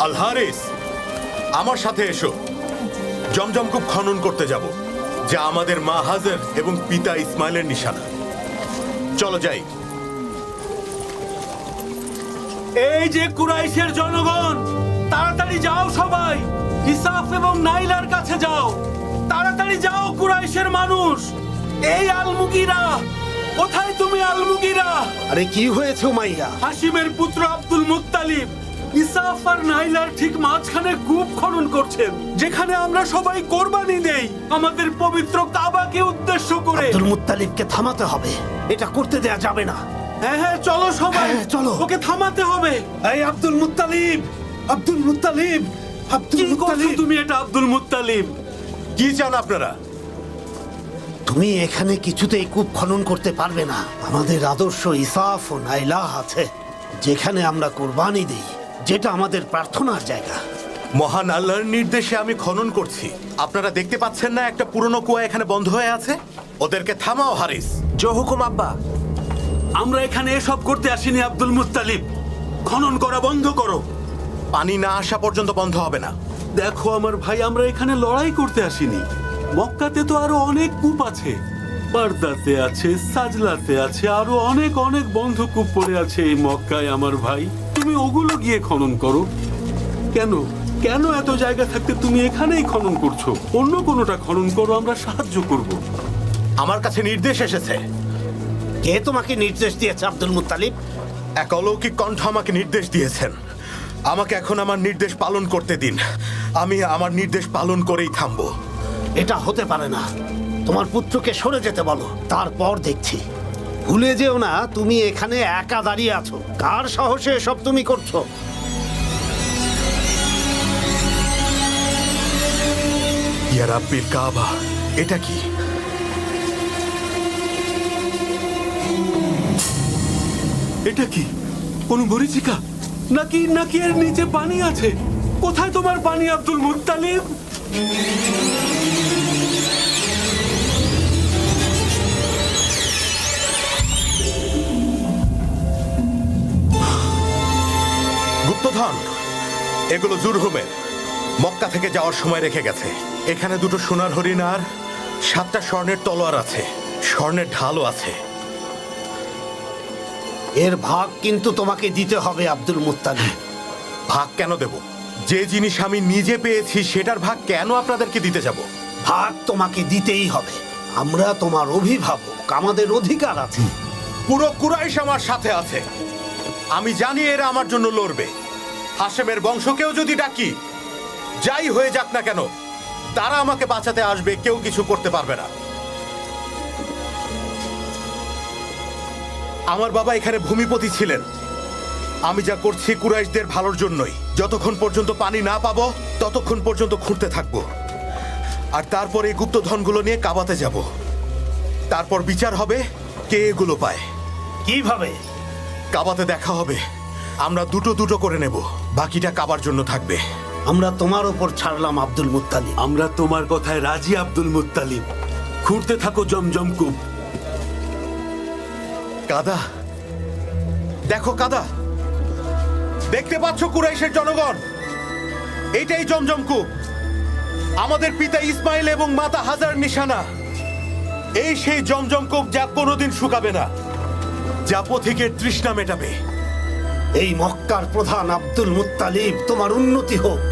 আল হারিস, আমার সাথে এসো। জমজম কূপ খনন করতে যাব, যা আমাদের মা হাজার এবং পিতা ইসমাইলের নিশানা। চলো যাই। এই যে কুরাইশের জনগণ, তাড়াতাড়ি যাও সবাই, ইসাফ এবং নাইলার কাছে যাও। তাড়াতাড়ি যাও কুরাইশের মানুষ। এই আলমুগিরা, কোথায় তুমি আলমুগিরা? আরে কি হয়েছে উমাইয়া? হাশিমের পুত্র আব্দুল মুত্তালিব ইসাফ আর নাইলার ঠিক মাঝখানে কূপ খনন করছেন, যেখানে আমরা সবাই কোরবানি দেই, আমাদের পবিত্র কাবাকে উদ্দেশ্য করে। আব্দুল মুত্তালিবকে থামাতে হবে, এটা করতে দেয়া যাবে না। হ্যাঁ হ্যাঁ, চলো সবাই, হ্যাঁ, চলো। ওকে থামাতে হবে। এই Abdul Muttalib, Abdul Muttalib, Abdul কি করছো মুত্তালিব, তুমি এটা আব্দুল মুত্তালিব? কি চান আপনারা? তুমি এখানে কিছুতেই কূপ খনন করতে পারবে না। আমাদের আদর্শ ইসাফ ও নাইলাহ আছে, যেখানে আমরা কোরবানি দিই, যেটা আমাদের প্রার্থনার জায়গা। মহান আল্লাহর নির্দেশে আমি খনন করছি। আপনারা দেখতে পাচ্ছেন না একটা পুরনো কুয়া এখানে বন্ধ হয়ে আছে? ওদেরকে থামাও হারিস। জো হুকুম আব্বা। আমরা এখানে এসব করতে আসিনি আব্দুল মুত্তালিব। খনন করা বন্ধ করো। পানি না আসা পর্যন্ত বন্ধ হবে না। দেখো আমার ভাই, আমরা এখানে লড়াই করতে আসিনি। মক্কাতে তো আরো অনেক কূপ আছে, বারদাতে আছে, সাজলাতে আছে, আরো অনেক অনেক বন্ধ কূপ পড়ে আছে এই মক্কায় আমার ভাই। তুমি ওগুলো গিয়ে খনন করো। কেন কেন এত জায়গা থাকতে তুমি এখানেই খনন করছো? অন্য কোনোটা খনন করো, আমরা সাহায্য করব। আমার কাছে নির্দেশ এসেছে। কে তোমাকে নির্দেশ দিয়েছে আব্দুল মুত্তালিব? এক অলৌকিক কণ্ঠ আমাকে নির্দেশ দিয়েছেন। আমাকে এখন আমার নির্দেশ পালন করতে দিন। আমি আমার নির্দেশ পালন করেই থামবো। এটা হতে পারে না। তোমার পুত্রকে সরে যেতে বলো, তারপর দেখছি। ভুলে যেও না, তুমি এখানে একা দাঁড়িয়ে আছো। কার সাহসে এসব তুমি করছো? ইয়া রাব্বিল কাবা, এটা কি? এটা কি কোন মরিচিকা নাকি নাকি এর নিচে পানি আছে? কোথায় তোমার পানি আব্দুল মুত্তালিব? গুপ্তধন, এগুলো জুরহুমের। মক্কা থেকে যাওয়ার সময় রেখে গেছে। এখানে দুটো সোনার হরিণ আর 7টা স্বর্ণের তলোয়ার আছে, স্বর্ণের ঢালও আছে। এর ভাগ কিন্তু তোমাকে দিতে হবে আব্দুল মুত্তালিব। ভাগ কেন দেব? যে জিনিস আমি নিজে পেয়েছি সেটার ভাগ কেন আপনাদেরকে দিতে যাব? ভাগ তোমাকে দিতেই হবে। আমরা তোমার অভিভাবক, আমাদের অধিকার আছে। পুরো কুরাইশ আমার সাথে আছে। আমি জানি এরা আমার জন্য লড়বে। হাশেমের বংশকেও যদি ডাকি, যাই হয়ে যাক না কেন, তারা আমাকে বাঁচাতে আসবে, কেউ কিছু করতে পারবে না। আমার বাবা এখানে ভূমিপতি ছিলেন। আমি যা করছি কুরাইশদের ভালোর জন্যই। যতক্ষণ পর্যন্ত পানি না পাবো, ততক্ষণ পর্যন্ত খুঁড়তে থাকবো। আর তারপর এই গুপ্তধনগুলো নিয়ে কাবাতে যাব। তারপর বিচার হবে কে এগুলো পায়। কিভাবে? কাবাতে দেখা হবে। আমরা দুটো দুটো করে নেব, বাকিটা কাবার জন্য থাকবে। আমরা তোমার ওপর ছাড়লাম আব্দুল মুত্তালিব। আমরা তোমার কথায় রাজি আব্দুল মুত্তালিব। খুঁড়তে থাকো জমজম কূপ। কাদা, দেখো কাদা, দেখতে পাচ্ছ কুরাইশের জনগণ? এইটাই জমজম কূপ, আমাদের পিতা ইসমাইল এবং মাতা হাজার নিশানা। এই সেই জমজম কূপ যা কোনোদিন শুকাবে না, যা পথিকের তৃষ্ণা মেটাবে। এই মক্কার প্রধান আব্দুল মুত্তালিব, তোমার উন্নতি হোক।